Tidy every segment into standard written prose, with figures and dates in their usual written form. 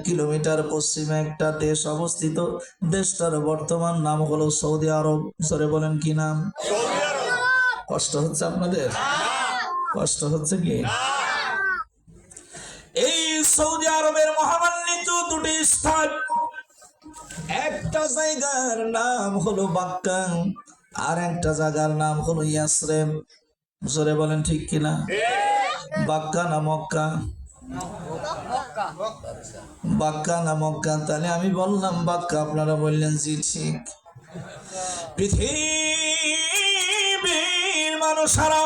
Kilometre পশ্চিমে একটা দেশ অবস্থিত। দেশটার বর্তমান নাম হলো সৌদি আরব। জোরে বলেন কি নাম? কষ্ট হচ্ছে আপনাদের? কষ্ট হচ্ছে কি? এই সৌদি আরবের মহামান্বিত দুটি স্থান, একটা জায়গার নাম হলো বাক্কা, আর একটা জায়গার নাম হলো ইয়াসরেব। জোরে বলেন ঠিক কিনা? বাক্কা না মক্কা? বাক্কা না মক্কা? তাহলে আমি বললাম বাক্কা, আপনারা বললেন জি ঠিক। পৃথিবীর মানুষেরা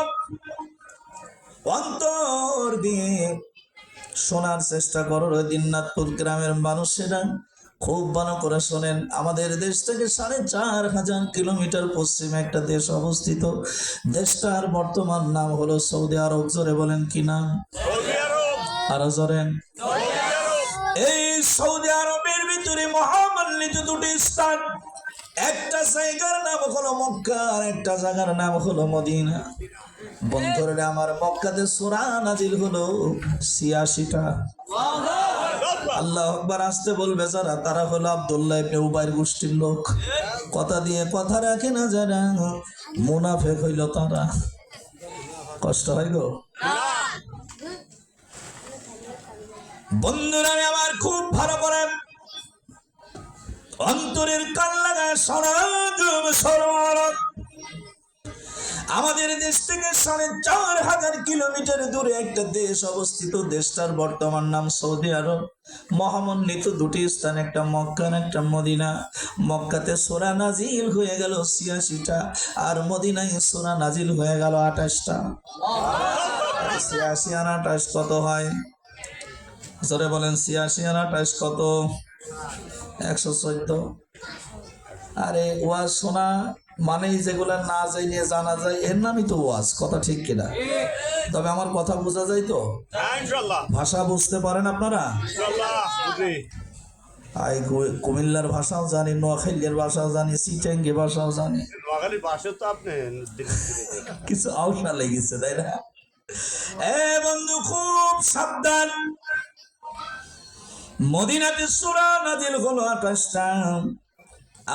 অন্তর দিয়ে শোনার চেষ্টা করো। দিনাজপুর গ্রামের মানুষেরা খুব ভালো করে শোনেন। আমাদের দেশ থেকে ৪,৫০০ কিলোমিটার পশ্চিমে একটা দেশ অবস্থিত। দেশটার বর্তমান নাম হলো সৌদি আরব। জোরে বলেন কি নাম? আরো জোরেন। এই সৌদি আরবের ভিতরে মহামান্বিত দুটি স্থান, একটা জায়গার নাম হলো মক্কা, আর একটা জায়গার নাম হলো মদিনা। বন্ধুরা আমার, মক্কাতে সূরা নাজিল হলো ৮৬টা। আল্লাহু আকবার আসতে বলবে যারা, তারা হলো আব্দুল্লাহ ইবনে উবাইর গোষ্ঠীর লোক। কথা দিয়ে কথা রাখে না যারা, মুনাফিক হইল তারা। কষ্ট হয় গো বন্ধুরা আমার, খুব ভালো করে অন্তরের কান লাগায় শোনা। আমাদের দেশ থেকে ৪,৫০০ কিলোমিটার দূরে একটা দেশ অবস্থিত। দেশটার বর্তমান নাম সৌদি আরব। মহামান্বিত দুটি স্থান, একটা মক্কা একটা মদিনা। মক্কাতে সূরা নাজিল হয়ে গেল ৮৬টা, আর মদিনায় সূরা নাজিল হয়ে গেল ২৮টা। ৮৬ আর ২৮ কত হয়? জোরে বলেন, ৮৬ আর ২৮ কত? ১১৪। আরে ওয়াজ শোনা মানেই যেগুলা না যাইলে জানা যায়, এর নামই তো ওয়াজ। কথা ঠিক কিনা? তবে আমার কথা বোঝা যায় তো? ভাষা বুঝতে পারেন আপনারা? কুমিল্লার ভাষাও জানি, নোয়াখালীর ভাষাও জানি, চিটাঙ্গি ভাষাও জানি। কিছু আউশা লেগেছে, তাই না? বন্ধু খুব সাবধান। মদিনাতে সূরা নাজিল হলো ২৮টা,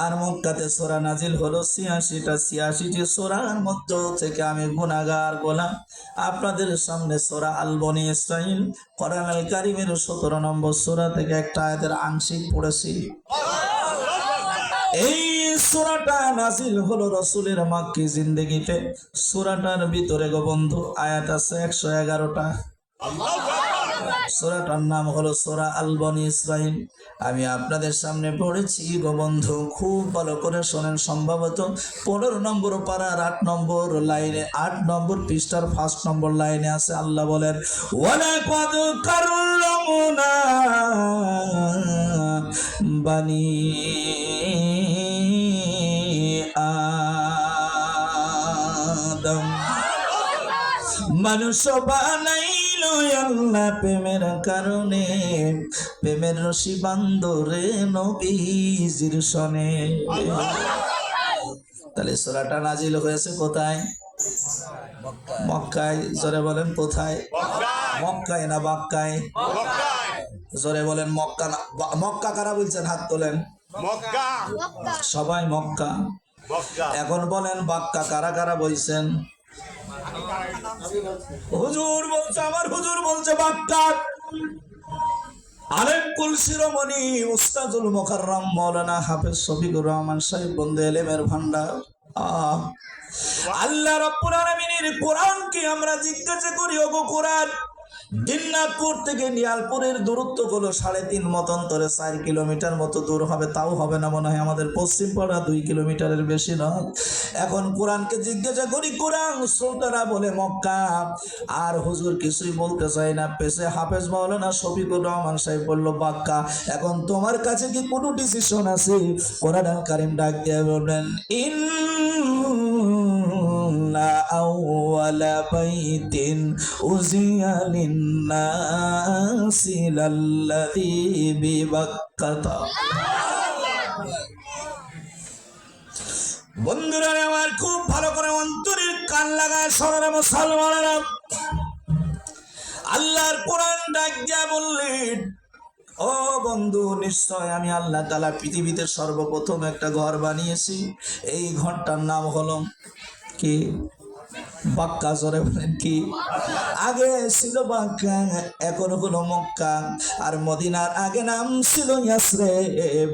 আর মক্কাতে সূরা নাজিল হলো ৮৬টা। ৮৬টি সূরার মধ্য থেকে আমি গুনাহগার গোলাম আপনাদের সামনে সূরা আল বনী ইসরাইল কোরআনুল কারীমের ১৭ নম্বর সূরা থেকে একটা আয়াতের আংশিক পড়েছি। এই সূরাটা নাজিল হলো রাসূলের মক্কি জিন্দেগিতে। সূরাটার ভিতরে গো বন্ধু আয়াত আছে ১১১টা। সূরাটার নাম হলো সূরা আল বনী ইসরাইল। আমি আপনাদের সামনে পড়েছি গো বন্ধু, খুব ভালো করে শোনেন। সম্ভবত ১৫ নম্বর পারার ৮ নম্বর লাইনে, ৮ নম্বর পৃষ্ঠার 1 নম্বর লাইনে আছে। আল্লাহ বলেন, ওয়ালাকাদ কাররামনা বানি আদম। মানুষ বানাইল আল্লাহ প্রেমের কারণে, প্রেমের রশি বান্দরে নবীজির সনে। তাহলে সূরাটা নাজিল হয়েছে কোথায়? মক্কায়। জোরে বলেন কোথায়? মক্কায় না বাক্কায়? জোরে বলেন মক্কা না? মক্কা কারা বলছেন হাত তোলেন? সবাই মক্কা। এখন বলেন বাক্কা কারা কারা বলছেন? হুজুর বলছে, আমার হুজুর বলছে বাক্কা। আলেম কুল শিরোমণি উস্তাদুল মুকাররম মাওলানা হাফেজ শফিকুর রহমান সাহেব বন্দে এলেমের ভান্ডার। আল্লাহ রাব্বুল আলামিনের কোরআনকে আমরা জিজ্ঞাসা করি, ওগো কোরআন, দিনাজপুর থেকে নিয়ালপুরের দূরত্ব হলো ৩.৫ মতান্তরে ৪ কিলোমিটার মতো দূর হবে, তাও হবে না মনে হয় আমাদের পশ্চিম পাড়া ২ কিলোমিটারের বেশি নয়। এখন কোরআনকে জিজ্ঞাসা করি, কোরআন শ্রোতারা বলে মক্কা, আর হুজুর কিছুই বলতে চাই না। পেছে হাফেজ মাওলানা শফিকুর রহমান সাহেব বলল বাক্কা। এখন তোমার কাছে কি কোনো ডিসিশন আছে? কোরআন কারীম ডাক দিয়ে বলবেন, ইন্না আউওয়ালা বাইতিন উজিয়া লিন্নাসি লাল্লাযী বিবাক্কাতা। বন্ধুরা আমার, খুব ভালো করে অন্তরের কান লাগায় শোনেন মুসলমানেরা। আল্লাহর কোরআন ডাক দিয়া বললেন, ও বন্ধু, নিশ্চয় আমি আল্লাহ তাআলা পৃথিবীতে সর্বপ্রথম একটা ঘর বানিয়েছি। এই ঘরটার নাম হলো কি? বাক্কা। জোরে বলেন কি? আগে ছিল বাক্কা, এখন হলো মক্কা। আর মদিনার আগে নাম ছিল ইয়াসরিব।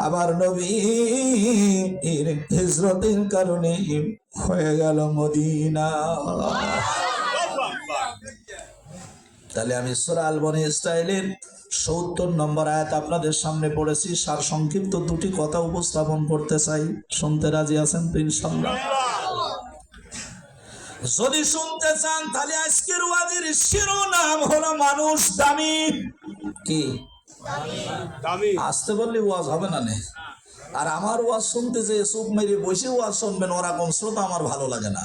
আবার নবীর হিজরতের কারণে হয়ে গেল মদিনা। তাহলে আমি সূরা আল বনী ইসরাইলের ৭০ নম্বর আয়াত আপনাদের সামনে পড়েছি। সার সংক্ষিপ্ত দুটি কথা উপস্থাপন করতে চাই। শুনতে রাজি আছেন তো ইনশাআল্লাহ? যদি শুনতে চান তাহলে আজকের ওয়াজের শিরোনাম হলো মানুষ দামি। কি দামি? আসতে বললে ওয়াজ হবে না। আর আমার ওয়াজ শুনতে যে চুপ মেরে বসে ওয়াজ শুনবেন, ওরকম শ্রোতা আমার ভালো লাগে না।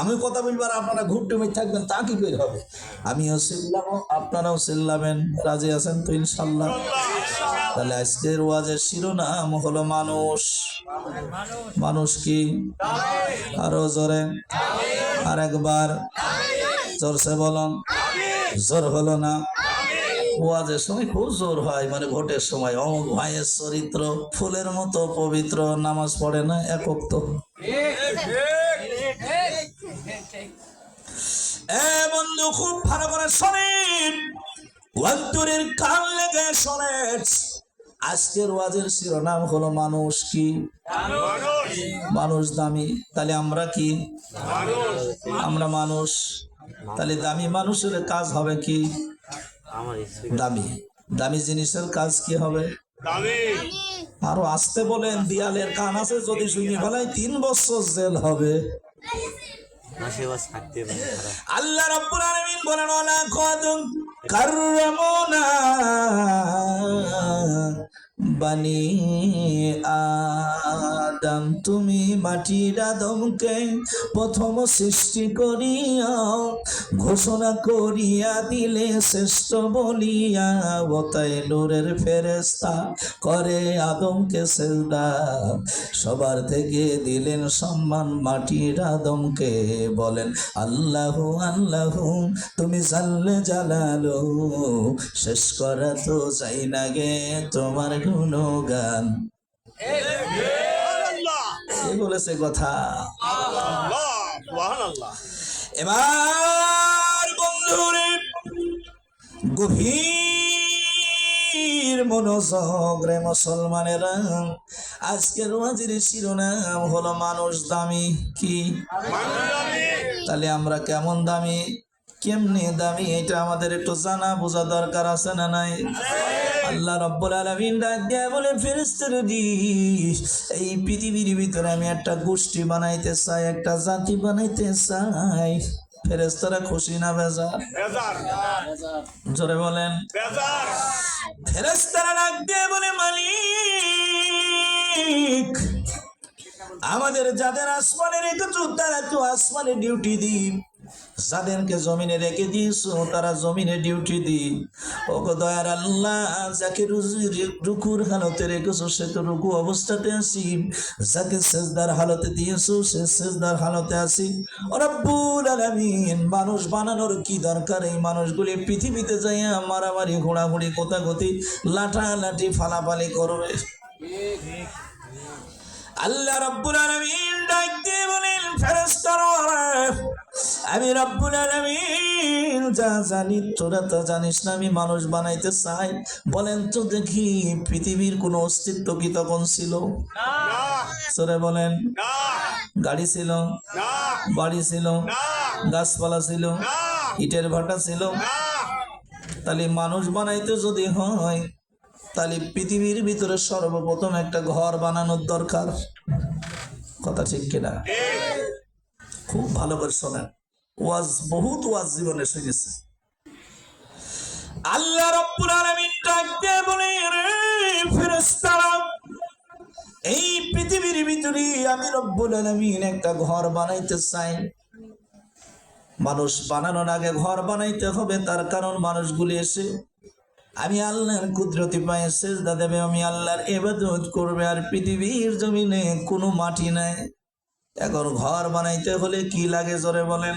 আমি কথা বলবার আপনারা ঘুরটুমি থাকবেন, তা কি করে হবে? আমিও চিল্লাম, আপনারাও চিল্লাবেন। রাজি আছেন তো ইনশাআল্লাহ? তাহলে আজকের ওয়াজের শিরোনাম হলো মানুষ। মানুষ কি? আরো জোরে, আর একবার জোরসে বলুন। জোর হলো না? ওয়াজের সময় খুব জোর হয়, মানে ভোটের সময়। অমুক ভাইয়ের চরিত্র ফুলের মতো পবিত্র, নামাজ পড়ে না, একক তো। বন্ধু, খুব ভালো করে শোনেন, অন্তরের কান লেগে শোনেন। আজকের ওয়াজের শিরোনাম হলো মানুষ কি? মানুষ দামি। তাহলে আমরা কি? আমরা মানুষ। তাহলে দামি মানুষের কাজ হবে কি? দামি। দামি জিনিসের কাজ কি হবে? আরো আসতে বলেন, দিয়ালের কান আছে, যদি শুনি ফেলায় ৩ বছর জেল হবে। আল্লাহ রাব্বুল আলামিন বলেন, ওয়ালা কাদ কাররামনা বানি আদম। তুমি মাটির আদমকে প্রথম সৃষ্টি করিয়া ঘোষণা করিয়া দিলে শ্রেষ্ঠ বলিয়া। ওতাই নূরের ফেরেশতা করে আদমকে সেজদা। সবার থেকে দিলেন সম্মান মাটির আদমকে। বলেন আল্লাহু আল্লাহু, তুমি জানলে জালালো, শেষ করা তো চাই না গে তোমার গুণগান। কে বলেছে কথা? এবার বন্ধুরে গভীর মনোযোগ রে মুসলমানেরা, আজকের ওয়াজের শিরোনাম হলো মানুষ দামি। কি? তাহলে আমরা কেমন দামি, কেমনে দামি, এটা আমাদের একটু জানা বোঝা দরকার আছে না নাই? আল্লাহ রাব্বুল আলামিন ডাক দিয়ে বলে, ফেরেশতারা দি, এই পৃথিবীর ভিতরে আমি একটা গোষ্ঠী বানাইতে চাই, একটা জাতি বানাইতে চাই। ফেরেশতারা খুশি না বেজার? জোরে বলেন। ফেরেশতারা ডাক দিয়ে বলে, মালিক, আমাদের যাদের আসমানে রেখেছো তারা তো আসমানে ডিউটি দিই, যাদেরকে জমিনে রেখে দিয়েছো তারা জমিনে ডিউটি দি। ও গো দয়ার আল্লাহ, যাকে রুকুর হালতে রেখেছো সে তো রুকু অবস্থাতে আছি, যাকে সেজদার হালতে দিয়েছো সে সেজদার হালতে আছি। ও রব্বুল আলামিন, মানুষ বানানোর কি দরকার? এই মানুষগুলি পৃথিবীতে যাইয়া মারামারি, ঘোড়াঘুড়ি, কোতাগতি, লাঠালাঠি, ফালাফালি করবে। আল্লাহ রাব্বুল আলামিন ডাক দিয়ে বলেন, ফেরেশতারা, আমি রাব্বুল আলামিন যা জানি তোরা তা জানিস না, আমি মানুষ বানাইতে চাই। বলেন তো দেখি, পৃথিবীর কোনো অস্তিত্ব কি তখন ছিল? সরে বলেন। গাড়ি ছিল? বাড়ি ছিল? গাছপালা ছিল? ইটের ভাটা ছিল? তাহলে মানুষ বানাইতে যদি হয়, তাহলে পৃথিবীর ভিতরে সর্বপ্রথম একটা ঘর বানানোর দরকার। কথা ঠিক কিনা? খুব ভালো করে শোনেন, ওয়াজ, বহুত ওয়াজ জীবনে শুনেছে। আল্লাহ রাব্বুল আলামিন ডাক দিয়ে বলে, রে ফেরেশতারা, এই পৃথিবীর ভিতরে আমি রব্বুল আলামিন একটা ঘর বানাইতে চাই। মানুষ বানানোর আগে ঘর বানাইতে হবে, তার কারণ মানুষগুলি এসে আমি আল্লাহর কুদরতি পায়ে সেজদা দেবে, আমি আল্লাহর ইবাদত করবে। আর পৃথিবীর জমিনে কোনো মাটি নাই। এখন ঘর বানাইতে হলে কি লাগে জোরে বলেন?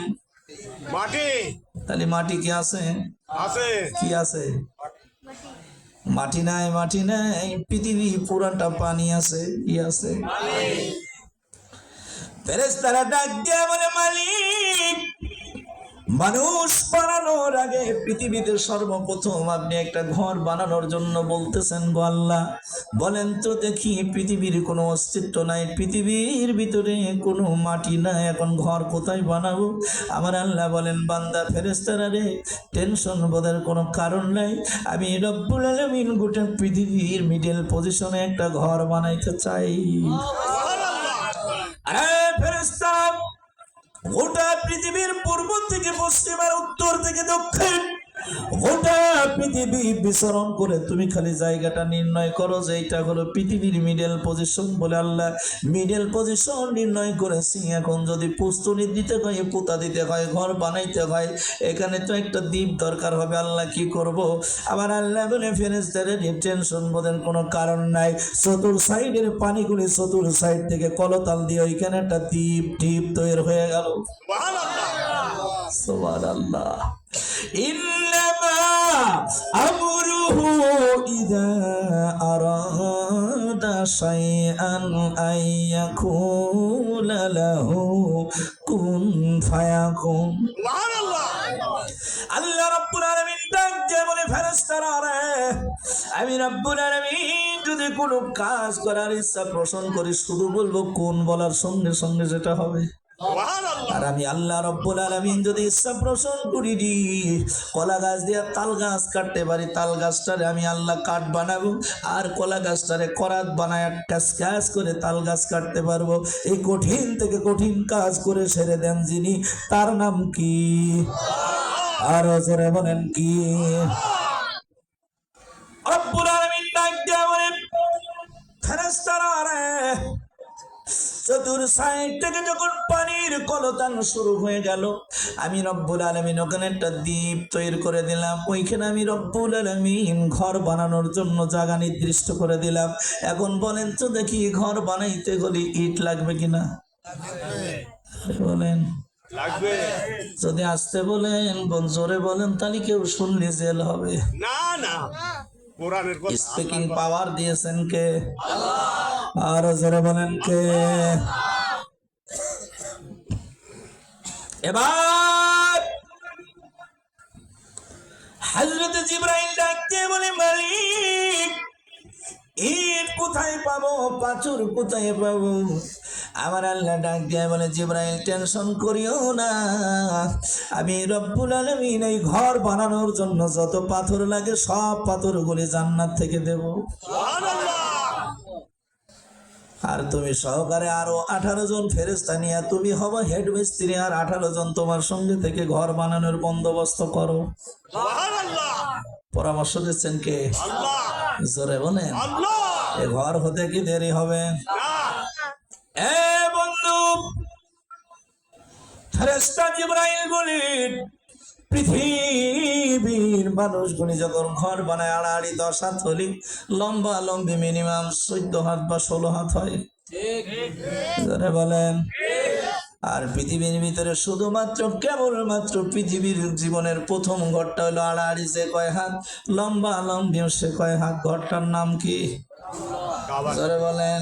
মাটি। তাহলে মাটি কি আছে? আছে। কি আছে? মাটি নাই, মাটি নাই, পৃথিবী পুরাটা পানি আছে, কি আছে? ফেরেশতারা ডাক দিয়ে বলে, মালিক, মানুষ বানানোর আগে পৃথিবীতে সর্বপ্রথম আপনি একটা ঘর বানানোর জন্য বলতেছেন গো আল্লাহ, বলেন তো দেখি, পৃথিবীর কোনো অস্তিত্ব নাই, পৃথিবীর ভিতরে কোনো মাটি নাই, এখন ঘর কোথায় বানাবো? আমার আল্লাহ বলেন, বান্দা ফেরেশতারা রে, টেনশন বোধের কোনো কারণ নাই, আমি রব্বুল আলামিন গোটা পৃথিবীর মিডল পজিশনে একটা ঘর বানাইতে চাই। আরে ফেরেশতা, গোটা পৃথিবীর পূর্ব থেকে পশ্চিম আর উত্তর থেকে দক্ষিণ গোটা পৃথিবী বিচরণ করে তুমি খালি জায়গাটা নির্ণয় করো যে এইটা হলো পৃথিবীর মিডল পজিশন। বলে আল্লাহ, মিডল পজিশন নির্ণয় করেছি, এখন যদি পুস্তনি দিতে হয়, পুতা দিতে হয়, ঘর বানাইতে হয়, এখানে তো একটা দ্বীপ দরকার হবে, আল্লাহ কি করব? আবার আল্লাহ বলে, ফেরেশতাদের টেনশন বোধের কোনো কারণ নাই, চতুর সাইডের পানিগুলি চতুর সাইড থেকে কলতাল দিয়ে ওইখানে একটা দ্বীপ তৈরি হয়ে গেল। সুবহানাল্লাহ। ইন্নামা আমরুহু ইযা আরাদা শাইআন আইয়াকুলা লাহু কুন ফায়াকুন। সুবহানাল্লাহ। আল্লাহ রাব্বুল আলামিন ডাক দিয়ে বলে, ফেরেশতারা রে, আমি রাব্বুল আলামিন যদি কোনো কাজ করার ইচ্ছা পোষণ করি, শুধু বলবো কোন, বলার সঙ্গে সঙ্গে যেটা হবে। আর আমি আল্লাহ রাব্বুল আলামিন যদি ইচ্ছা পোষণ করি, কলা গাছ দিয়ে তাল গাছ কাটতে পারি, তাল গাছটারে আমি আল্লাহ কাঠ বানাবো, আর কলা গাছটারে করাত বানায় কাজ করে তাল গাছ কাটতে পারবো। এই কঠিন থেকে কঠিন কাজ করে ছেড়ে দেন যিনি, তার নাম কি? আর জোরে বলেন কি? রব্বুল আলামিন ডাক দিয়ে বলেন, ফেরেশতারা রে, চতুর সাইড থেকে যখন পানির কলতান শুরু হয়ে গেল, আমি রব্বুল আলামিন ওখানে একটা দ্বীপ তৈরি করে দিলাম, ওইখানে আমি রব্বুল আলামিন ঘর বানানোর জন্য জায়গা নির্দিষ্ট করে দিলাম। এখন বলেন তো দেখি, ঘর বানাইতে গেলে ইট লাগবে কিনা? বলেন লাগবে। যদি আসতে বলেন, জোরে বলেন, তাহলে কেউ শুনলে জেল হবে। না না, স্পিকিং পাওয়ার দিয়েছেন কে? আর জোরে বলেন কে? এবার হযরত জিবরাইল ডাকতে বলে, মালিক, ইট কোথায় পাবো, পাথর কোথায় পাবো? আমার আল্লাহ ডাক দিয়ে বলে, জিবরাইল টেনশন করিও না, আমি রব্বুল আলামিন এই ঘর বানানোর জন্য যত পাথর লাগে সব পাথরগুলি জান্নাত থেকে দেব। আর তুমি সহকারে আরো 18 জন ফেরেশতা নিয়ে তুমি হবো হেড মিস্ত্রি, আর 18 জন তোমার সঙ্গে থেকে ঘর বানানোর বন্দোবস্ত করো। পরামর্শ দিচ্ছেন কে? জোরে বলেন। এ ঘর হতে কি দেরি হবে? এ বন্ধু, ফেরেশতা জিবরাইল বলেন, পৃথিবীর মানুষগুলি যখন ঘর বানায়, আড়াআড়ি 10 হাত হলি, লম্বা লম্বি মিনিমাম 14 হাত বা 16 হাত হয়। জোরে বলেন। আর পৃথিবীর ভিতরে শুধুমাত্র কেবলমাত্র পৃথিবীর জীবনের প্রথম ঘরটা হলো আড়াআড়ি, সে কয় হাত, লম্বা লম্বি সে কয় হাত, ঘরটার নাম কি? জোরে বলেন।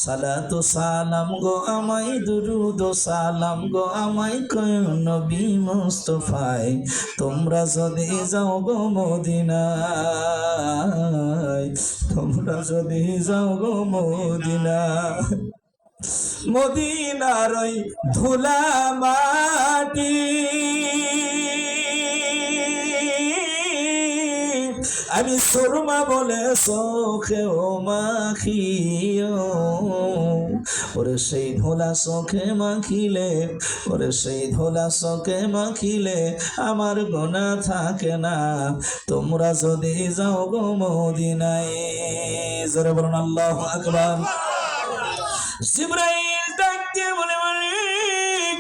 সালাতু সালাম গো আমায়, দুরুদ ও সালাম গো আমায়, কয় নবী মুস্তাফায়, তোমরা যদি যাও গো মদিনায়, তোমরা যদি যাও গো মদিনায়, মদিনার ওই ধুলা মাটি আমি সুরমা বলে চোখেও মাখিও, ওরে সেই ধুলা চোখে মাখিলে, ওরে সেই ধুলা চোখে মাখিলে আমার গুনাহ থাকে না, তোমরা যদি যাও গো মদিনায়। জোরে বলুন আল্লাহু আকবার। জিবরাইল ডাক দিয়ে বলে, মালিক,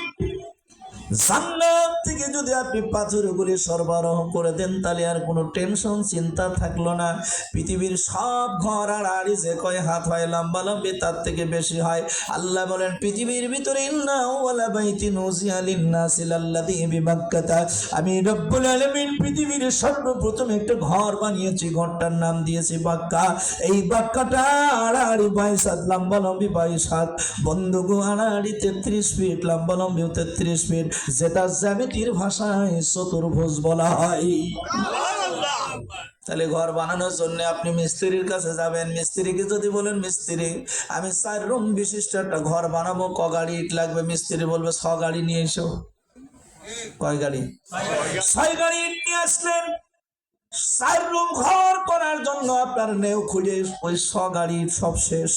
জান্নাত থেকে যদি আপনি পাথরগুলি সরবরাহ করে দেন তাহলে আর কোনো টেনশন চিন্তা থাকলো না। পৃথিবীর সব ঘর আড়াআড়ি যে কয় হাত হয় লম্বা লম্বি তার থেকে বেশি হয়। আল্লাহ বলেন পৃথিবীর ভিতরে ইন্না ওয়ালা বাইতিন উযিয়া লিন-নাসি লাল্লাযী বিবাক্কাতা, আমি রব্বুল আলামিন পৃথিবীর সর্বপ্রথম একটা ঘর বানিয়েছি, ঘরটার নাম দিয়েছি বাক্কা। এই বাক্কাটা আড়াআড়ি 22 হাত, লম্বা লম্বি 22 হাত। বন্ধুগো আড়াআড়ি 33 ফিট, লম্বা লম্বি 33 ফিট, যেটা জ্যামিতির ভাষায় চতুর্ভুজ বলা হয়। তাহলে ঘর বানানোর জন্য আপনি মিস্ত্রির কাছে যাবেন, মিস্ত্রিকে যদি বলেন মিস্ত্রি আমি 4 রুম বিশিষ্ট একটা ঘর বানাবো, ক গাড়ি ইট লাগবে? মিস্ত্রি বলবে 6 গাড়ি নিয়ে এসো। কয় গাড়ি? 6 গাড়ি ইট নিয়ে আসলেন। 4 রুম ঘর করার জন্য আপনার নেও খুঁজে ওই 6 গাড়ি সব শেষ।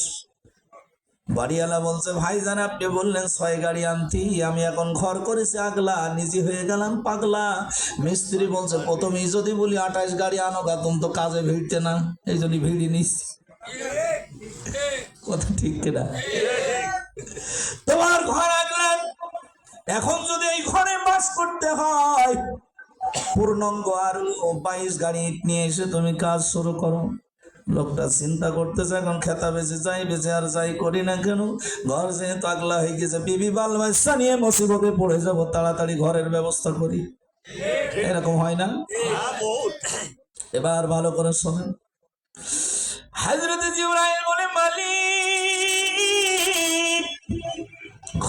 বাড়িওয়ালা বলছে ভাইজান আপনি বললেন 6 গাড়ি আনতি, আমি এখন ঘর করেছি আগলা, নিজে হয়ে গেলাম পাগলা। মিস্ত্রি বলছে প্রথমেই যদি বলি 28 গাড়ি আনো গা, তুমি তো কাজে ভিড়তে না, এই জন্য ভিড়ি নিস। কথা ঠিক কিনা? তোমার ঘর আগলা, এখন যদি এই ঘরে বাস করতে হয় পূর্ণাঙ্গ আরো 22 গাড়ি ইট নিয়ে এসে তুমি কাজ শুরু করো। লোকটা চিন্তা করতেছে এখন খেতা বেঁচে যাই, বেঁচে আর যাই করি না কেন, ঘর যেহেতু আগলা হয়ে গেছে, বিবি বাল বাচ্চা নিয়ে মুসিবতে পড়ে যাব, তাড়াতাড়ি ঘরের ব্যবস্থা করি। এরকম হয় না? এবার ভালো করে শোনেন। হযরত জিবরাইল বলে মালিক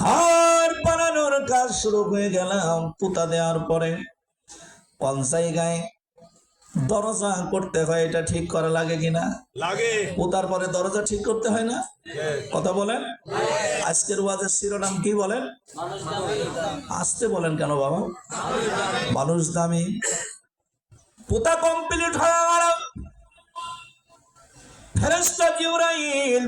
ঘর বানানোর কাজ শুরু হয়ে গেলাম। পুতা দেওয়ার পরে কোন জায়গায় দরজা করতে হয় এটা ঠিক করা লাগে কিনা? লাগে। পুতার পরে দরজা ঠিক করতে হয় না? কথা বলেন। আজকের ওয়াজের শিরোনাম কি বলেন? আসতে বলেন কেন বাবা? মানুষ দামি। পুতা কমপ্লিট হয়ে গেল, ফেরেশতা জিবরাইল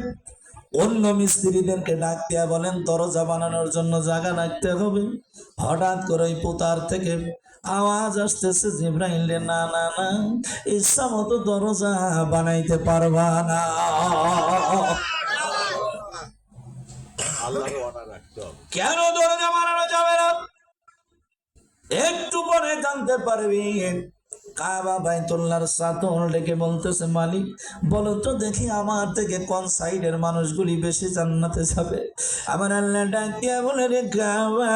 অন্য মিস্ত্রিদেরকে ডাক দিয়া বলেন দরজা বানানোর জন্য জায়গা রাখতে হবে। হঠাৎ করে ওই পুতার থেকে আওয়াজ আসতেছে জিবরাইল রে, না না না, ইচ্ছা মতো দরজা বানাইতে পারবা না। কেন দরজা বানানো যাবে না? একটু পরে জানতে পারবি। কাবা বাইতুল্লাহর চাদর ডেকে বলতেছে মালিক বলো তো দেখি আমার থেকে কোন সাইডের মানুষগুলি বেশি জান্নাতে যাবে। আমার আল্লাহ ডাক দিয়া বলে রে কাবা,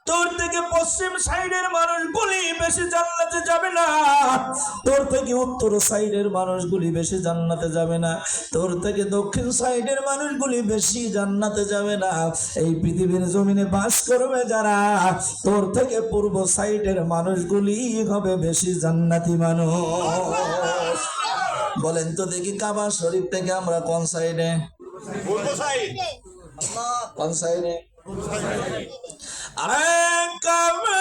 তোর থেকে পশ্চিম সাইডের মানুষগুলি বেশি জান্নাতে যাবে না, তোর থেকে উত্তর সাইডের মানুষগুলি বেশি জান্নাতে যাবে না, তোর থেকে দক্ষিণ সাইডের মানুষগুলি বেশি জান্নাতে যাবে না। এই পৃথিবীর জমিনে বাস করবে যারা, তোর থেকে পূর্ব সাইডের মানুষগুলি হবে বেশি জান্নাতি মানুষ। বলেন তো দেখি কাবা শরীফ থেকে আমরা কোন সাইডে? কোন সাইডে? আরে কাবা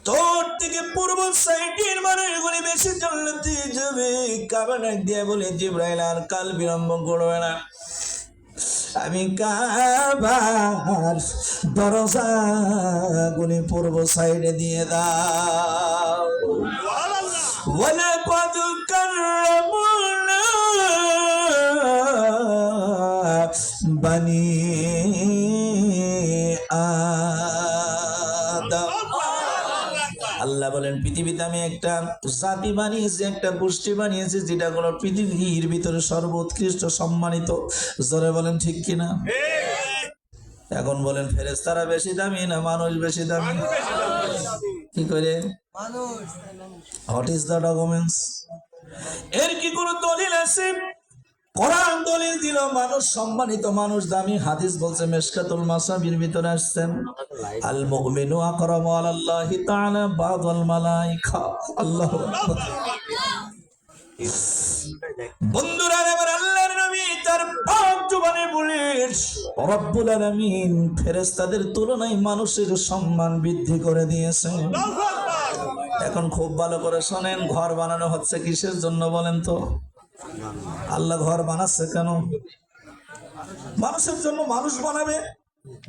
তোর থেকে পূর্ব সাইডের মানুষগুলি বেশি জান্নাতে যাবে। কাবা ডাক দিয়ে বলে জিবরাইল আর কাল বিলম্ব করবে না, আমি কাবার দরজা গুলি পূর্ব সাইডে দিয়ে দাও। ওয়ালাকাদ কাররামনা বানি আদম। আল্লাহ বলেন পৃথিবীতে আমি একটা জাতি বানিয়েছি, একটা গোষ্ঠী বানিয়েছি যেটা কোনো পৃথিবীর ভিতরে সর্বোৎকৃষ্ট সম্মানিত। জোরে বলেন ঠিক কিনা? এখন বলেন ফেরেশতারা বেশি দামি না মানুষ বেশি দামি? কি করে? What is the documents? এর কি কোনো দলিল আছে? কোরআন দলিল দিল মানুষ সম্মানিত, মানুষ দামি। হাদিস বলছে মিশকাতুল মাসাবির ভিতরে আসছেন আল মুমিনু আকরামু আলাল্লাহি তাআলা বাদাল মালায়েকা। আল্লাহু আকবার। বন্ধুরা এবার আল্লাহর নবী তার পাক জবানে বলেন রব্বুল আলামিন ফেরেশতাদের তুলনায় মানুষের সম্মান বৃদ্ধি করে দিয়েছেন। এখন খুব ভালো করে শোনেন, ঘর বানানো হচ্ছে কিসের জন্য বলেন তো? আল্লাহ ঘর বানাচ্ছে কেন? মানুষের জন্য। মানুষ বানাবে,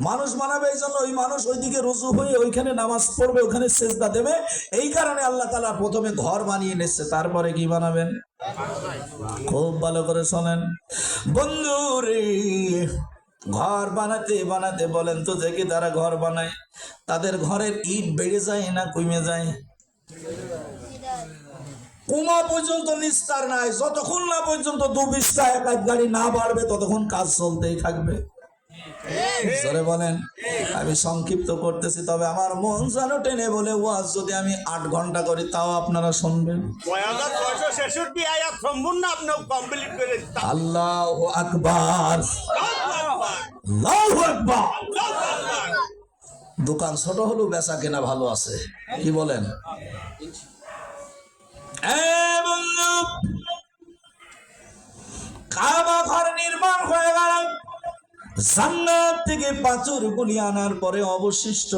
মানুষ বানাবে এই জন্য ওই মানুষ ওইদিকে রুজু হয়ে ওইখানে নামাজ পড়বে, ওখানে সেজদা দেবে। এই কারণে আল্লাহ তাআলা প্রথমে ঘর বানিয়ে নিচ্ছে, তারপরে কি বানাবেন? খুব ভালো করে শোনেন বন্ধু রে, ঘর বানাতে বানাতে বলেন তো দেখি তারা ঘর বানায়, তাদের ঘরের ইট বেড়ে যায় না কমে যায়? কুমা পর্যন্ত নিস্তার নাই, যতক্ষণ না পর্যন্ত ২ এক গাড়ি না বাড়বে ততক্ষণ কাজ চলতেই থাকবে। জোরে বলেন। আমি সংক্ষিপ্ত করতেছি, তবে আমার মন যেন টেনে বলে ওয়াজ যদি আমি ৮ ঘন্টা করি তাও আপনারা শুনবেন। আল্লাহু আকবার, আল্লাহু আকবার। দোকান ছোট হলেও বেচা কেনা ভালো আছে, কি বলেন? বন্ধু, কাবা ঘর নির্মাণ হয়ে গেল, জান্নাত থেকে পাথর গুলি আনার পরে অবশিষ্ট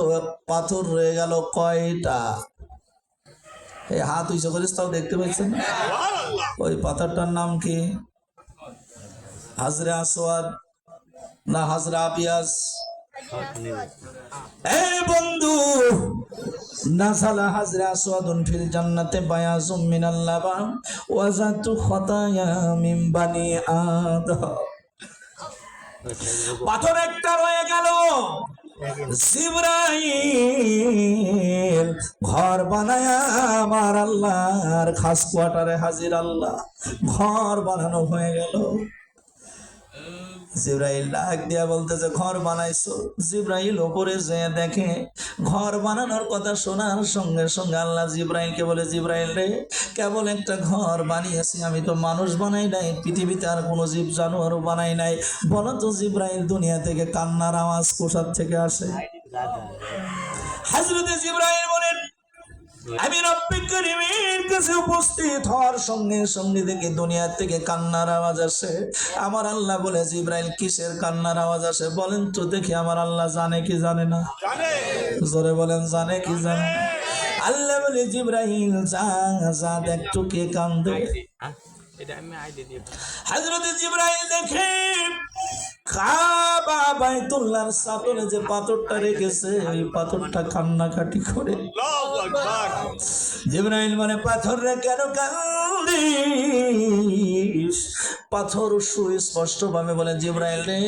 পাথর রয়ে গেল কয়টা? এই হাত উঁচু করিস, তাও দেখতে পাচ্ছেন না? ওই পাথরটার নাম কি? হাজরে আসওয়াদ না হাজরা আবিয়াস? বন্ধু, নাযালা হাজরা আসওয়াদুন ফিল জান্নাতে বায়াজুম মিনাল লাবান ওয়া যাতু খাতায়া মিন বানি আদম। পাথর একটা রয়ে গেল। জিবরাইল ঘর বানায়া আমার আল্লাহর খাস কোয়ার্টারে হাজির। আল্লাহ ঘর বানানো হয়ে গেল। জিবরাইল ডাক দিয়া বলতেছে ঘর বানাইছো? জিবরাইল ওপরে যেয়ে দেখে ঘর বানানোর কথা শোনার সঙ্গে সঙ্গে আল্লাহ জিবরাইলকে বলে, জিবরাইল রে, কেবল একটা ঘর বানিয়েছি, আমি তো মানুষ বানাই নাই, পৃথিবীতে আর কোনো জীব জানোয়ারও বানাই নাই। বলো তো জিবরাইল, দুনিয়া থেকে কান্নার আওয়াজ কোথা থেকে আসে? হযরত জিবরাইল বলেন, আমি রব্বুল কারীমের কাছে উপস্থিত হওয়ার সঙ্গে সঙ্গে দেখি দুনিয়া থেকে কান্নার আওয়াজ আসে। আমার আল্লাহ বলে, জিবরাইল কিসের কান্নার আওয়াজ আসে বলেন তো দেখি? আমার আল্লাহ জানে কি জানে না? জোরে বলেন, জানে কি জানে না? আল্লাহ বলে, জিবরাইল যা যা দেখতো কে কান্দে। হযরত জিবরাইল দেখে কাবা বাইতুল্লাহর সাতনে যে পাথরটা রেখেছে, ওই পাথরটা কান্নাকাটি করে। জিবরাইল মানে, পাথর রে কেন কান্দিস? পাথর সুস্পষ্ট ভাবে বলে, জিবরাইল রে,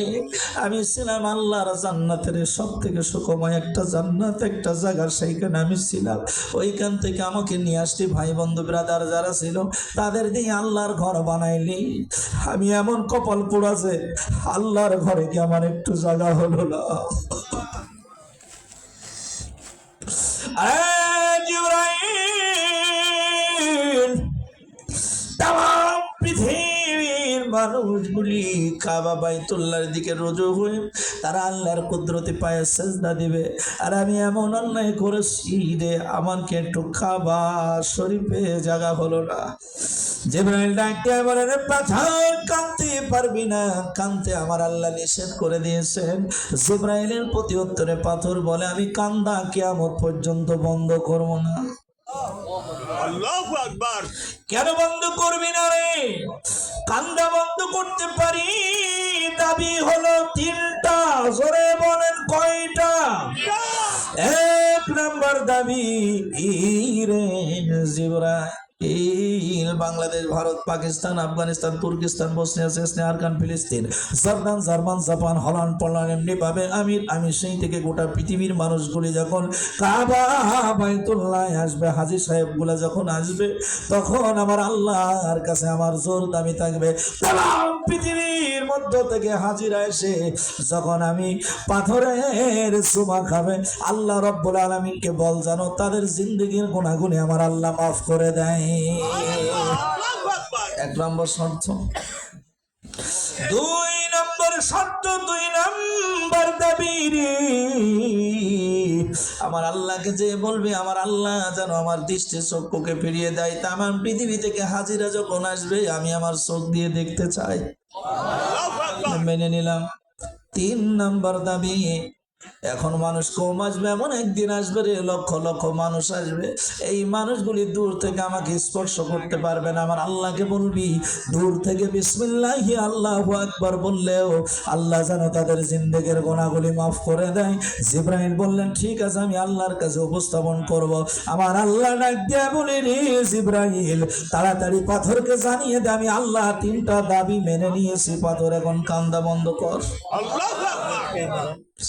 আমি ছিলাম আল্লাহর জান্নাতের সব থেকে সুখময় একটা জান্নাত, একটা জায়গা, সেইখানে আমি ছিলাম। ওইখান থেকে আমাকে নিয়ে আসছি, ভাই বন্ধু ব্রাদার যারা ছিল তাদের দিয়ে আল্লাহর ঘর বানাইলি। আমি এমন কপাল পোড়াছে, আল্লাহর ঘরে কি আমার একটু জায়গা হলো না? জিবরাইল, তাম পৃথিবীর মানুষগুলি কাবা বাইতুল্লাহর দিকে রুজু হয়ে তারা আল্লাহর কুদরতে পায়ে সেজদা দিবে। আর আমি এমন অন্যায় করেছি রে, আমাকে একটু কাবা শরীফে জায়গা হলো না। জিবরাইল ডাকতে বলে, রে পাথর, কাঁদতে পারবি না, কাঁদতে আমার আল্লাহ নিষেধ করে দিয়েছেন। জিবরাইলের প্রতি উত্তরে পাথর বলে, আমি কান্দা কিয়ামত পর্যন্ত বন্ধ করব না। আল্লাহু আকবার। কেন বন্ধ করবি না রে? কান্দা বন্ধ করতে পারি, দাবি হলো 3টা। জোরে বলেন, কয়টা? 1 নম্বর দাবি রে জিবরাইল, Bangladesh, Bharat, Pakistan, Afghanistan, Turkistan, Bosnia, Chechnya, Arakan, ফিলিস্তিন, Jordan, German, Japan, Holland, Poland, এমনি ভাবে আমি সেই থেকে গোটা পৃথিবীর মানুষগুলি যখন কাবা বাইতুল্লাহ আসবে, হাজী সাহেব গুলা যখন আসবে, তখন আমার আল্লাহর কাছে আমার জোর দামি থাকবে। তাম পৃথিবীর মধ্য থেকে হাজিরা এসে যখন আমি পাথরের চুমা খাবে, আল্লাহ রব্বুল আলামিনকে বল জানো তাদের জিন্দেগির গুনাহগুলি আমার আল্লাহ মাফ করে দেয়। 1 নম্বর শর্ত। 2 নম্বর শর্ত, 2 নম্বর দাবি রে, আমার আল্লাহকে যে বলবে, আমার আল্লাহ যেন আমার দৃষ্টি চক্ষুকে ফিরিয়ে দেয়। তা আমার পৃথিবী থেকে হাজিরা যখন আসবে, আমি আমার চোখ দিয়ে দেখতে চাই। মেনে নিলাম। 3 নম্বর দাবি, এখন মানুষ কম আসবে, এমন একদিন আসবে রে লক্ষ লক্ষ মানুষ আসবে, এই মানুষগুলি দূর থেকে আমাকে স্পর্শ করতে পারবে না। আমার আল্লাহকে বলবি দূর থেকে বিসমিল্লাহি আল্লাহু আকবার বললেও আল্লাহ যেন তাদের জিন্দেগির গুনাহগুলি মাফ করে দেয়। জিবরাইল বললেন ঠিক আছে, আমি আল্লাহর কাছে উপস্থাপন করব। আমার আল্লাহ ডাক দিয়া বলে রে জিবরাইল, তাড়াতাড়ি পাথরকে জানিয়ে দে আমি আল্লাহ 3টা দাবি মেনে নিয়েছি, পাথর এখন কান্দা বন্ধ কর। আল্লাহু আকবার।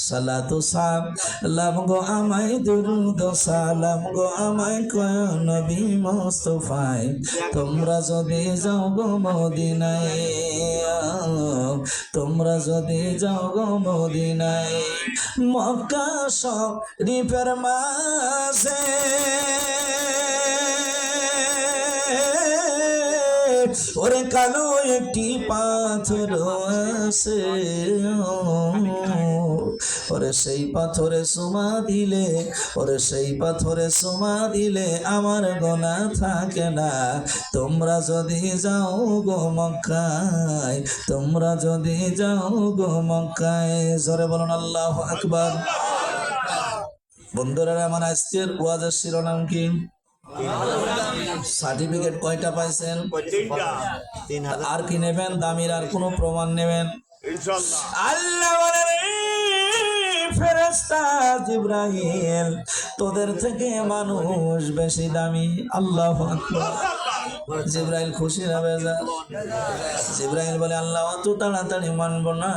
সালাতু সালাম গো আমায়, দুরুদ সালাম গো আমায় কয় নবী মুস্তাফায়, তোমরা যদি যাও গো মদিনায়, তোমরা যদি যাও গো মদিনায়, মক্কা শরীফের মাঝে ওরে কালো একটি পাথর আছে, ওরে সেই পাথরে চুমা দিলে, ওরে সেই পাথরে চুমা দিলে আমার গোনা থাকে না। তোমরা যদি যাও গো মক্কায়, তোমরা যদি যাও গো মক্কায়, জোরে বলুন আল্লাহু আকবার। বন্ধুরা আমার আজকের ওয়াজের শিরোনাম কি? সার্টিফিকেট কয়টা পাইছেন? 3টা। আর কি নেবেন? দামির আর কোনো প্রমাণ নেবেন? ইনশাআল্লাহ। আল্লাহ বলেন ফেরেশতা জিবরাইল, তোদের থেকে মানুষ বেশি দামি। আল্লাহু আকবার। জিবরাইল খুশি না বেজার? জিবরাইল বলে আল্লাহ অত তাড়াতাড়ি মানব না,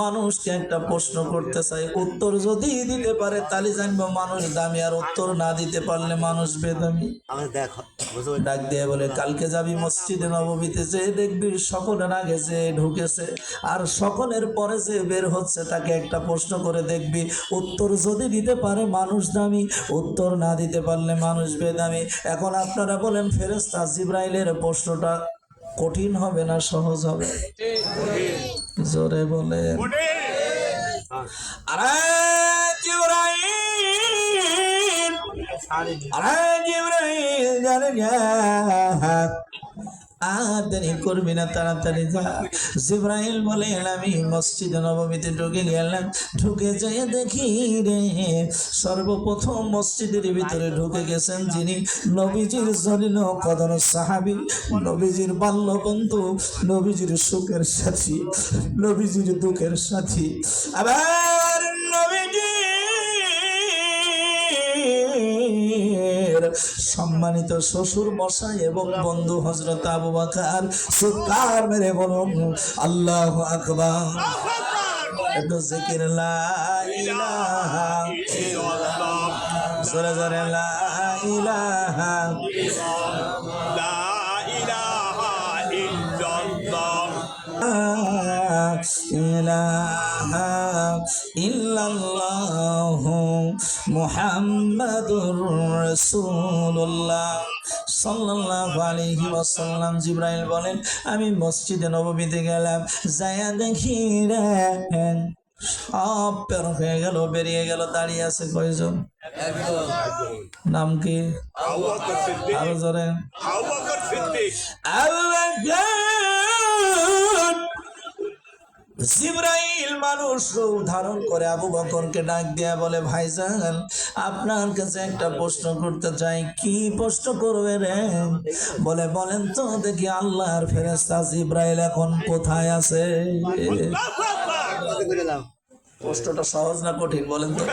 মানুষকে একটা প্রশ্ন করতে চাই, উত্তর যদি দিতে পারে তাহলে জানবো মানুষ দামি, আর উত্তর না দিতে পারলে মানুষ বেদামি। ডাক দিয়ে বলে কালকে যাবি মসজিদে নববীতে, যে দেখবি সকলের আগে যে ঢুকেছে আর সকলের পরে যে বের হচ্ছে তাকে একটা প্রশ্ন করে দেখবি, উত্তর যদি দিতে পারে মানুষ দামি, উত্তর না দিতে পারলে মানুষ বেদামি। এখন আপনারা বলেন ফেরেশতা জিবরাইলের প্রশ্নটা কঠিন হবে না সহজ হবে? জোরে বলে আরে জিবরাইল, আরে জিবরাইল জানে না, আর দেরি করবি না, তাড়াতাড়ি যা। জিবরাইল বলেন আমি মসজিদে নববীতে ঢুকে গেলাম, ঢুকে যেয়ে দেখি রে সর্বপ্রথম মসজিদের ভিতরে ঢুকে গেছেন যিনি নবীজির জলিল কদর সাহাবী, নবীজির বাল্য বন্ধু, নবীজির সুখের সাথী, নবীজির দুঃখের সাথী, আবার নবীজি সম্মানিত শ্বশুর মশাই এবং বন্ধু হযরত আবু বকর। চিৎকার মেরে বলুন আল্লাহু আকবার। এত জিকির লা ইলাহা ইল্লাল্লাহ। জোরে জোরে লা ইলাহা লা ইলাহা ইল্লাল্লাহ। ইলাহা ইল্লাল্লাহু মুহাম্মাদুর রাসূলুল্লাহ সাল্লাল্লাহু আলাইহি ওয়াসাল্লাম। জিবরাইল বলেন আমি মসজিদে নববীতে গেলাম, যায়া দেখি রে সব বের হয়ে গেল, বেরিয়ে গেল, দাঁড়িয়ে আছে কয়জন? নাম কি? আবু বকর সিদ্দিক। আরো জোরে। আবু বকর সিদ্দিক। আবু বকর। জিবরাইল মানুষ রূপ ধারণ করে আবু বকরকে ডাক দিয়া বলে ভাইজান আপনার কাছে একটা প্রশ্ন করতে চাই। কি প্রশ্ন করবে রে? বলে বলেন তো দেখি আল্লাহর ফেরেশতা জিবরাইল এখন কোথায় আছে? আল্লাহু আকবার। প্রশ্নটা সহজ না কঠিন বলেন তো?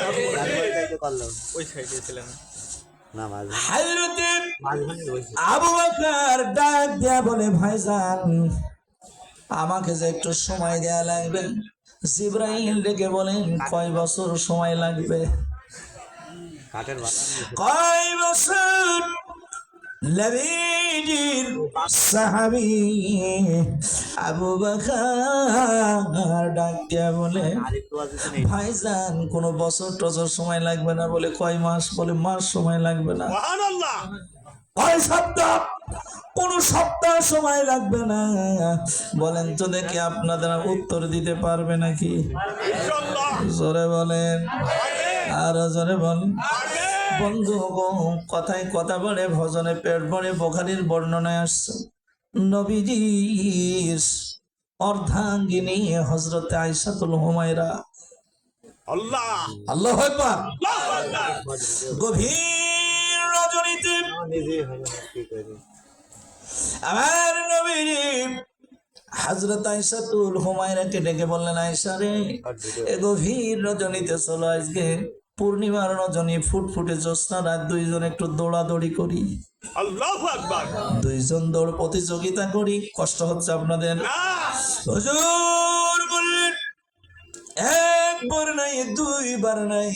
হযরতে আবু বকর ডাক দিয়া বলে ভাইজান আমাকে যে একটু সময় দেয়া লাগবে। জিবরাইল ডেকে বলেন কয় বছর সময় লাগবে? কয় বছর? নবীজির সাহাবী আবু বকর ডাক দিয়া বলে ভাইজান কোন বছর টছর সময় লাগবে না। বলে কয় মাস? বলে মাস সময় লাগবে না। সুবহানাল্লাহ। কয় সপ্তাহ? কোন সপ্তাহ সময় লাগবে না। বলেন তো দেখি আপনাদের উত্তর দিতে পারবে নাকি? ইনশাআল্লাহ। জোরে বলেন, আর জোরে বলেন। বন্ধু গো কথায় কথা বলে ভজনে পেট ভরে বুখারীর বর্ণনায় আসছে নবীজির অর্ধাঙ্গিনী হযরত আয়েশাতুল হুমায়রা আল্লাহ আল্লাহু আকবার। আল্লাহু আকবার গভীর রজনীতে আমার নবী হযরত আয়েশাতুল হুমায়রাকে ডেকে বললেন, আয়েশা রে, এ গভীর রজনীতে চলো, আজকে পূর্ণিমার রজনী, ফুটফুটে জ্যোৎস্না রাত, দুইজন একটু দৌড়াদৌড়ি করি, আল্লাহু আকবার দুইজন দৌড় প্রতিযোগিতা করি। কষ্ট হচ্ছে আপনাদের? না হুজুর বললেন, একবার নাই, দুইবার নাই,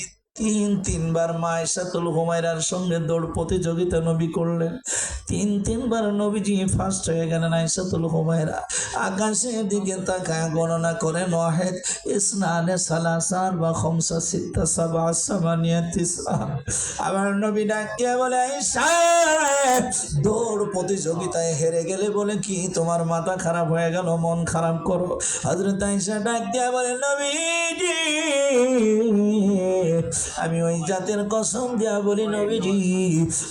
তিনবার মা আয়েশাতুল হুমায়রার সঙ্গে দৌড় প্রতিযোগিতা নবী করলেন। তিনবার নবীজি ফার্স্ট হয়ে গেলেন। আয়েশাতুল হুমায়রা আকাশের দিকে তাকায় গণনা করে, নহেদ ইসনানে সালাসার বা খমসা সিত্তা সাবা সামানিয়া তিসা। আমার নবী ডাকিয়ে বলে, আয়েশা, দৌড় প্রতিযোগিতায় হেরে গেলে বলে কি তোমার মাথা খারাপ হয়ে গেল, মন খারাপ করো? হযরত আয়েশা ডাক দিয়া বলে, নবীজি, আমি ওই জাতের কসম দিয়া বলি নবীজি,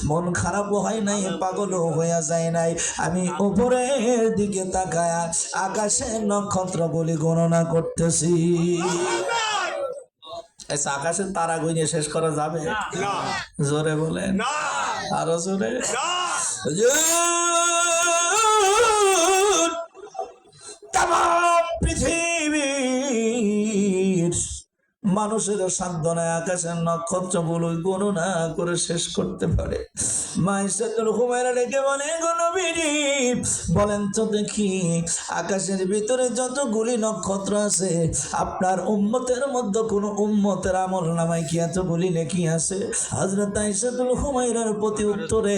মন খারাপও হয় নাই, পাগলও হইয়া যায় নাই। আমি উপরের দিকে তাকায় আকাশের নক্ষত্রগুলি গণনা করতেছি। আচ্ছা, আকাশের তারা গুনে শেষ করা যাবে? না জোরে বলেন, না আরো জোরে। না হুজুর, তাম পৃথিবীর মানুষের সাধ্য নাই আকাশের নক্ষত্রগুলো গণনা করে শেষ করতে পারে। মা আয়েশাতুল হুমায়রা ডেকে বলে, গো নবীজি, বলেন তো দেখি, আকাশের ভিতরে যতগুলি নক্ষত্র আছে, আপনার উম্মতের মধ্যে কোন উম্মতের আমল নামায় কি এতগুলি নেকি আছে? হযরত আয়েশাতুল হুমায়রার প্রতি উত্তরে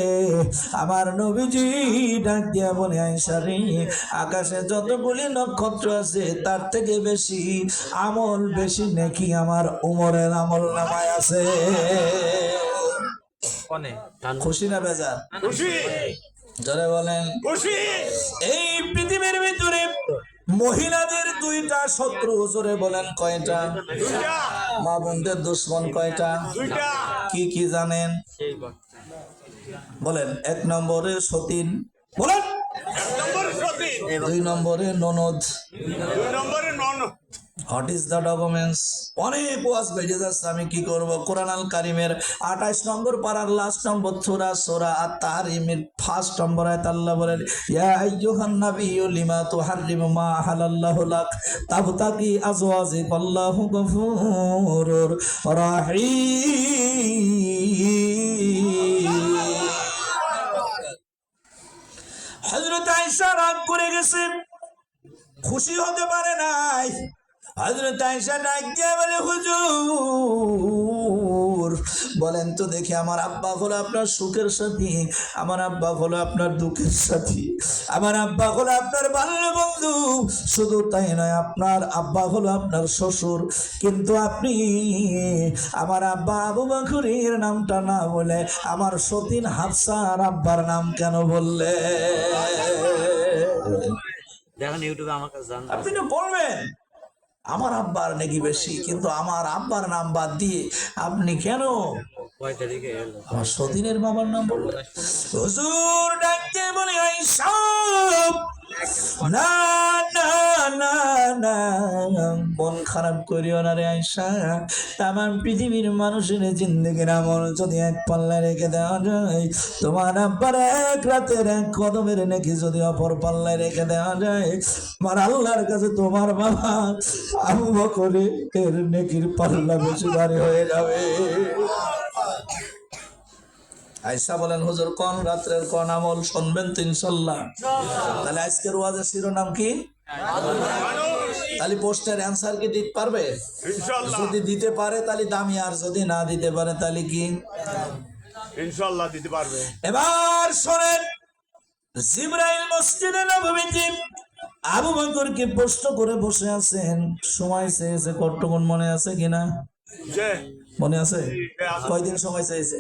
আমার নবীজি ডাক দিয়া বলে, আয়েশা রে, আকাশে যতগুলি নক্ষত্র আছে তার থেকে বেশি আমল, বেশি নেকি আমার উমরের আমল নামায় আছে। খুশি না বেজার? খুশি জোরে বলেন। খুশি এই পৃথিবীর ভিতরে মহিলাদের দুইটা শত্রু, জোরে বলেন কয়টা? দুইটা মা বোনদের দুশ্মন কয়টা? দুইটা কি কি জানেন বলেন? এক নম্বরে সতীন, বলেন। এক নম্বরে সতীন, দুই নম্বরে ননদ। দুই নম্বরে নন। What is the documents? অনেক ওয়াজ বেজে যাচ্ছে, আমি কি করব? কোরআন আল কারিমের 28 নম্বর পারার লাস্ট নম্বর সূরা আত-তাহরিমের ফার্স্ট নম্বর আয়াত আল্লাহ বলেন, ইয়া আইয়ুহান নাবিয়্যু লিমা তুহাররিমু মা আহাল্লাহু লাক তাবতাগি আজওয়াজিক আল্লাহু গফুরুর রাহিম। হযরত আয়েশা রাগ করে গেছে, খুশি হতে পারে নাই। হযরত আয়েশা ডাক দিয়ে বলে, হুজুর, বলেন তো দেখি, আমার আব্বা হলো আপনার সুখের সাথী, আমার আব্বা হলো আপনার দুঃখের সাথী, আমার আব্বা হলো আপনার বাল্য বন্ধু, শুধু তাই নয়, আপনার আব্বা হলো আপনার শ্বশুর, কিন্তু আপনি আমার আব্বা আবু বকরের নামটা না বলে আমার সতীন হাফসার আব্বার নাম কেন বললে? দেখেন ইউটিউবে আমার কাছে জান, আপনি তো বলবেন আমার আব্বার নাকি বেশি, কিন্তু আমার আব্বার নাম বাদ দিয়ে আপনি কেন কয় তারিখে এলো? আমার সতীনের বাবার নাম বললেন? হুজুর ডাকতে বলে, আয়েশা, না না না না, মন খারাপ করিও না রে আয়েশা। তামাম পৃথিবীর মানুষের জিন্দেগির আমল যদি এক পাল্লায় রেখে দেওয়া যায়, তোমার আব্বার এক রাতের এক কদমের নাকি যদি অপর পাল্লায় রেখে দেওয়া যায়, আমার আল্লাহর কাছে তোমার বাবা আবু বকরের নেকির পাল্লা বেশি ভারী হয়ে যাবে। আয়েশা বলেন, হুজুর কোন রাত্রের কোন আমল শুনবেন তো ইনশাআল্লাহ? তাহলে আজকের ওয়াজের শিরোনাম কি? তাহলে পোস্টের অ্যান্সার কি দিতে পারবে? ইনশাআল্লাহ যদি দিতে পারে তাহলে দামি, আর যদি না দিতে পারে তাহলে কি? ইনশাআল্লাহ দিতে পারবে। এবার শোনেন, জিবরাইল মসজিদে নববীতে আবু বকরকে প্রশ্ন করে বসে আছেন, সময় চেয়েছে কতক্ষণ মনে আছে কিনা? যে মনে আছে? কয়দিন সময় চেয়েছে?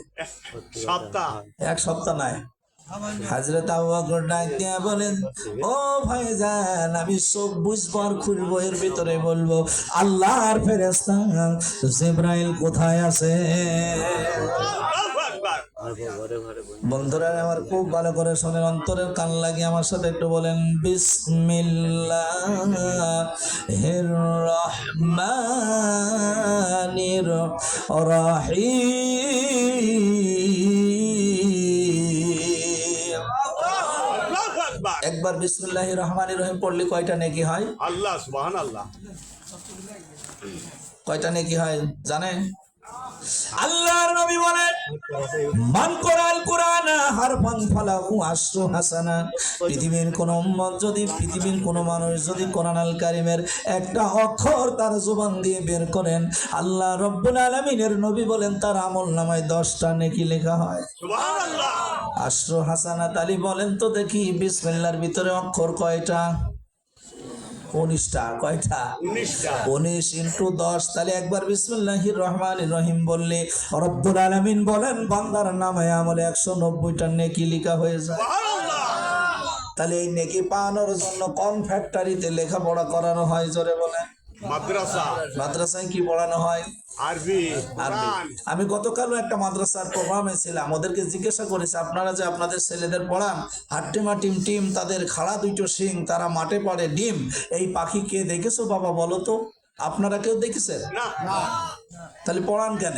সপ্তাহ এক সপ্তাহ নাই। হযরত আবু বকর ডাক দিয়া বলেন, ও ভাইজান, আমি সব বুঝবো আর খুলবো, এর ভিতরে বলবো আল্লাহর ফেরেশতা জিবরাইল কোথায় আছে? আল্লাহু আকবার আর ঘরে ঘরে বলি বন্ধুরা আমার খুব ভালো করে শোনেন, অন্তরের কান লাগিয়ে আমার সাথে একটু বলেন বিসমিল্লাহির রহমানির রহিম। আল্লাহু আকবার। একবার বিসমিল্লাহির রহমানির রহিম পড়লে কয়টা নেকি হয়? আল্লাহ সুবহানাল্লাহ। কয়টা নেকি হয় জানেন? আল্লাহর নবী বলেন মান কোরআন কোরআন হারফান ফালাহু আশরু হাসানা। পৃথিবীর কোন উম্মত যদি, পৃথিবীর কোন মানুষ যদি কোরআন আল কারিমের একটা অক্ষর তার জবান দিয়ে বের করেন, আল্লাহ রব্বুল আলামিনের নবী বলেন তার আমলনামায় 10টা নেকি লেখা হয়। সুবহানাল্লাহ। আশরু হাসানাত। আলী বলেন তো দেখি বিসমিল্লাহর ভিতরে অক্ষর কয়টা? 19টা। কয়টা? 19টা। 19 ইন্টু 10, তাহলে একবার বিসমিল্লাহির রহমানির রহিম বললে রব্বুল আলামিন বলেন বান্দার নামে আমলে 190টা নেকি লেখা হয়ে যায়। সুবহানাল্লাহ। তাহলে এই নেকি পাওয়ানোর জন্য কোন ফ্যাক্টরিতে লেখাপড়া করানো হয় জোরে বলেন? মাদ্রাসা, মাদ্রাসায় কি পড়ানো হয়? আরবি, আরবি। কোরআন। আমি গতকালও একটা মাদ্রাসার প্রোগ্রামে ছিলাম, ওদেরকে জিজ্ঞাসা করেছি আপনারা যে আপনাদের ছেলেদের পড়ান হাট্টিমা টিম টিম, তাদের খাড়া দুটো শিং, তারা মাঠে পড়ে ডিম, এই পাখি কে দেখেছো বাবা বলো তো? আপনারা কেউ দেখেছেন? না, তাহলে পড়ান কেন?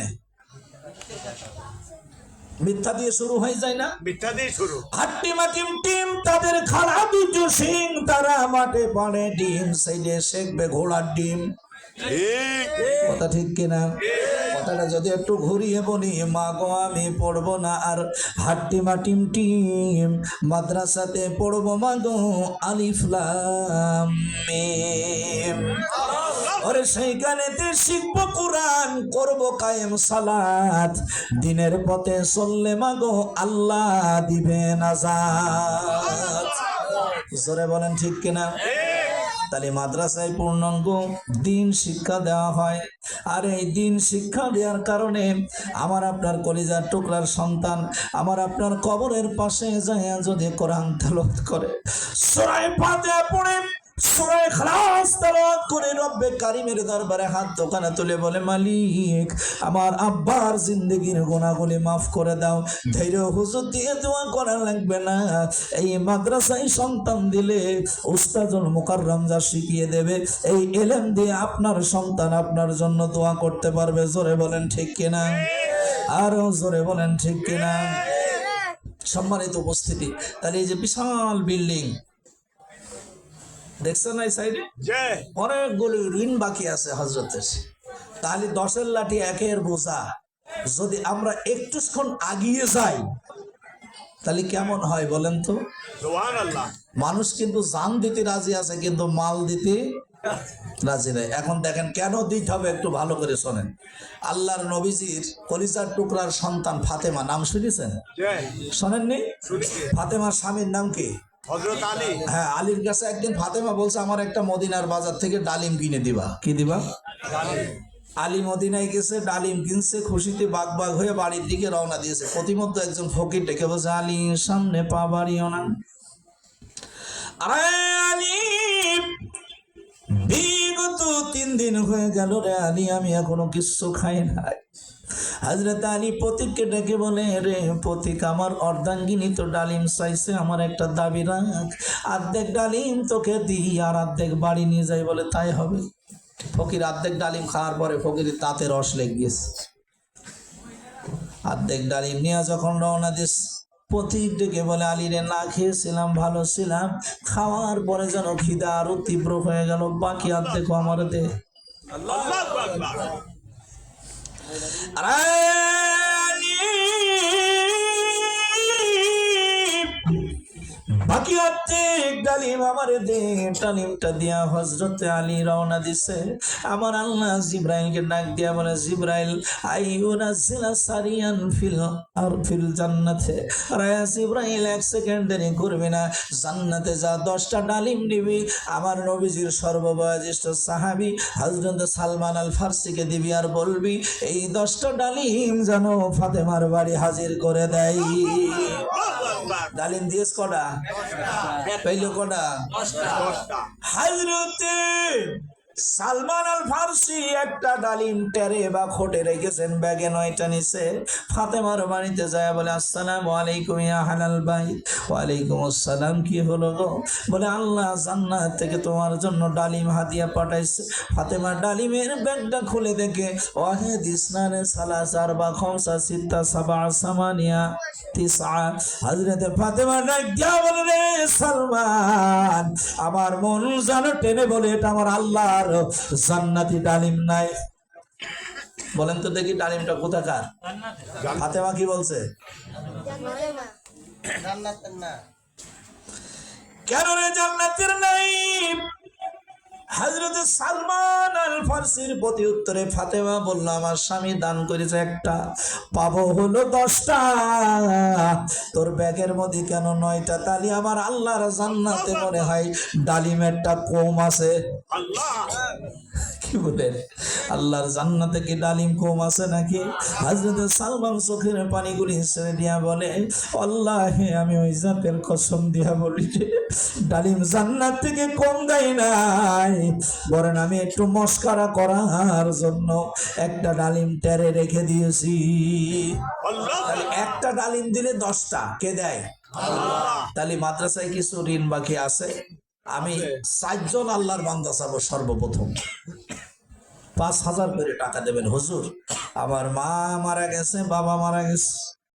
মিথ্যা দিয়ে শুরু হয়ে যায় না? মিথ্যা দিয়ে শুরু। হাট্টিমা টিম টিম, তাদের খাড়া দুটো শিং, তারা মাঠে পড়ে ডিম, সেই যে শেখবে ঘোড়ার ডিম। ঠিক। কথা ঠিক কিনা? কথাটা যদি একটু ঘুরিয়ে বলি, মা গো আমি পড়বো না আর হাট্টিমা টিম টিম, মাদ্রাসাতে পড়বো মা গো আলিফ লাম মিম। ওরে সেইখানেতে শিখবো কোরআন, করবো কায়েম সালাত, দিনের পথে চললে মা গো আল্লাহ দিবে নাজাত। জোরে বলেন ঠিক কিনা? তাহলে মাদ্রাসায় পূর্ণাঙ্গ দিন শিক্ষা দেওয়া হয়, আর এই দিন শিক্ষা দেওয়ার কারণে আমার আপনার কলিজার টুকরার সন্তান আমার আপনার কবরের পাশে যায় যদি কোরআন তেলাওয়াত করে, সূরা ফাতিহা পড়ে, সূরা ইখলাস তেলাওয়াত করে, রব্বে কারিমের দরবারে হাত দোকানে তুলে বলে মালিক আমার আব্বার জিন্দেগির গুনাহগুলি মাফ করে দাও, ধৈর্য হুজুর দিয়ে দোয়া করা লাগবে না, এই মাদ্রাসায় সন্তান দিলে উস্তাদুল মুকাররম যা শিখিয়ে দেবে এই ইলম দিয়ে আপনার সন্তান আপনার জন্য দোয়া করতে পারবে। জোরে বলেন ঠিক কিনা? আরো জোরে বলেন ঠিক কিনা? সম্মানিত উপস্থিতি, তাহলে এই যে বিশাল বিল্ডিং দেখছেন এই সাইডে যে অনেকগুলি ঋণ বাকি আছে হযরতের, তাহলে 10-এর লাঠি 1-এর বোঝা যদি আমরা একটুক্ষণ আগিয়ে যাই তাহলে কেমন হয় বলেন তো? সুবহানাল্লাহ। মানুষ কিন্তু জান দিতে রাজি আছে কিন্তু মাল দিতে রাজি নাই। এখন দেখেন কেন দিতে হবে একটু ভালো করে শোনেন। আল্লাহর নবীজির কলিজার টুকরার সন্তান ফাতেমা, নাম শুনেছেন? যে শোনেননি? শুনেছি। ফাতেমার স্বামীর নাম কি? হযরত আলী। হ্যাঁ, আলীর কাছে একদিন ফাতেমা বলছে আমার একটা মদিনার বাজার থেকে ডালিম কিনে দিবা। কি দিবা? আলী মদিনায় গেছে, ডালিম কিনছে, খুশিতে বাগ বাগ হয়ে বাড়ির দিকে রওনা দিয়েছে। প্রতিমধ্যে একজন ফকির ডেকে বলছে আলী সামনে পা বাড়িও না। আরে আলী, বিগত 3 দিন হয়ে গেল রে আলী, আমি এখনো কিছু খাই নাই। হযরত আলী পথিককে ডেকে বলে রে পথিক, আমার অর্ধাঙ্গিনী তো ডালিম চাইছে, আমার একটা দাবি রাখ, অর্ধেক ডালিম তোকে দিই আর অর্ধেক বাড়ি নিয়ে যাই। বলে তাই হবে। ফকির অর্ধেক ডালিম খাওয়ার পরে ফকিরের দাঁতে রস লেগে গেছে। অর্ধেক ডালিম নিয়ে যখন রওনা দিস, পথিক ডেকে বলে আলী রে, না খেয়েছিলাম, ভালো ছিলাম, খাওয়ার পরে যেন খিদা আরো তীব্র হয়ে গেল, বাকি অর্ধেক আমার দে। আল্লাহু আকবার। আরে আলী, বাকি অর্ধেক ডালিম আমারে দে। ডালিমটা দিয়া হযরতে আলী রওনা দিছে। আমার আল্লাহ জিব্রাইলকে ডাক দিয়া বলে জিব্রাইল আইয়ুনাজিলা সারিয়ান ফিল জান্নাতে। আরে জিব্রাইল 1 সেকেন্ড দেরি করবি না, জান্নাতে যা 10টা ডালিম নিবি, আমার নবীজির সর্ববয়োজ্যেষ্ঠ সাহাবী হযরত সালমান আল ফারসিকে দিবি আর বলবি এই 10টা ডালিম যেন ফাতেমার বাড়ি হাজির করে দেয়। আল্লাহু আকবার। ডালিম দিয়েছ কটা? পেইল কটা? 10টা। হযরতে সালমান আল ফারসি একটা ডালিম টেরে বা খোটে রেখেছেন, ব্যাগে 9টা নিছে। ফাতেমার বাড়িতে যায় বলে, আসসালামু আলাইকুম ইয়া হালাল বাইত। ওয়ালাইকুম আসসালাম, কি হলো গো? বলে, আল্লাহ জান্নাত থেকে তোমার জন্য ডালিম হাদিয়া পাঠাইছে। ফাতেমা ডালিমের ব্যাগটা খুলে দেখে, ওয়াহিদ ইসনানে সালাসার বা খমসা সিত্তা সাবা সামানিয়া তিসা। হযরতে ফাতেমা ডাক দিয়া বলে, রে সালমান, আমার মন যেন টেনে বলে, এটা আমার আল্লাহর জান্নাতি ডালিম নাই। বলেন তো দেখি ডালিমটা কোথাকার? ফাতেমা কি বলছে? কেন রে জান্নাতের নাই? হযরত সালমান আল ফারসির প্রতি উত্তরে ফাতেমা বলল, আমার স্বামী দান করেছে একটা, পাবো হলো 10টা। তোর ব্যাগের মধ্যে কেন 9টা? তালি আমার আল্লাহর জান্নাতে মনে হয় ডালিমেরটা কম আছে। আল্লাহ কি বলেন? আল্লাহর জান্নাতে কি ডালিম কম আছে নাকি? হযরত সালমান চোখের পানিগুলি ছেড়ে দিয়া বলে, আল্লাহে, আমি ওই জাতের কসম দিয়া বলি যে ডালিম জান্নাত থেকে কম দেয় নাই, বরং আমি একটু মস্কারা করার জন্য একটা ডালিম টেরে রেখে দিয়েছি। আল্লাহ তাহলে একটা ডালিম দিলে 10টা কে দেয়? তাহলে মাদ্রাসায় কিছু ঋণ বাকি আছে। আমি 4 জন আল্লাহর বান্দা চাবো। সর্বপ্রথম 5,000 করে টাকা দেবেন। হুজুর, আমার মা মারা গেছে, বাবা মারা গেছে,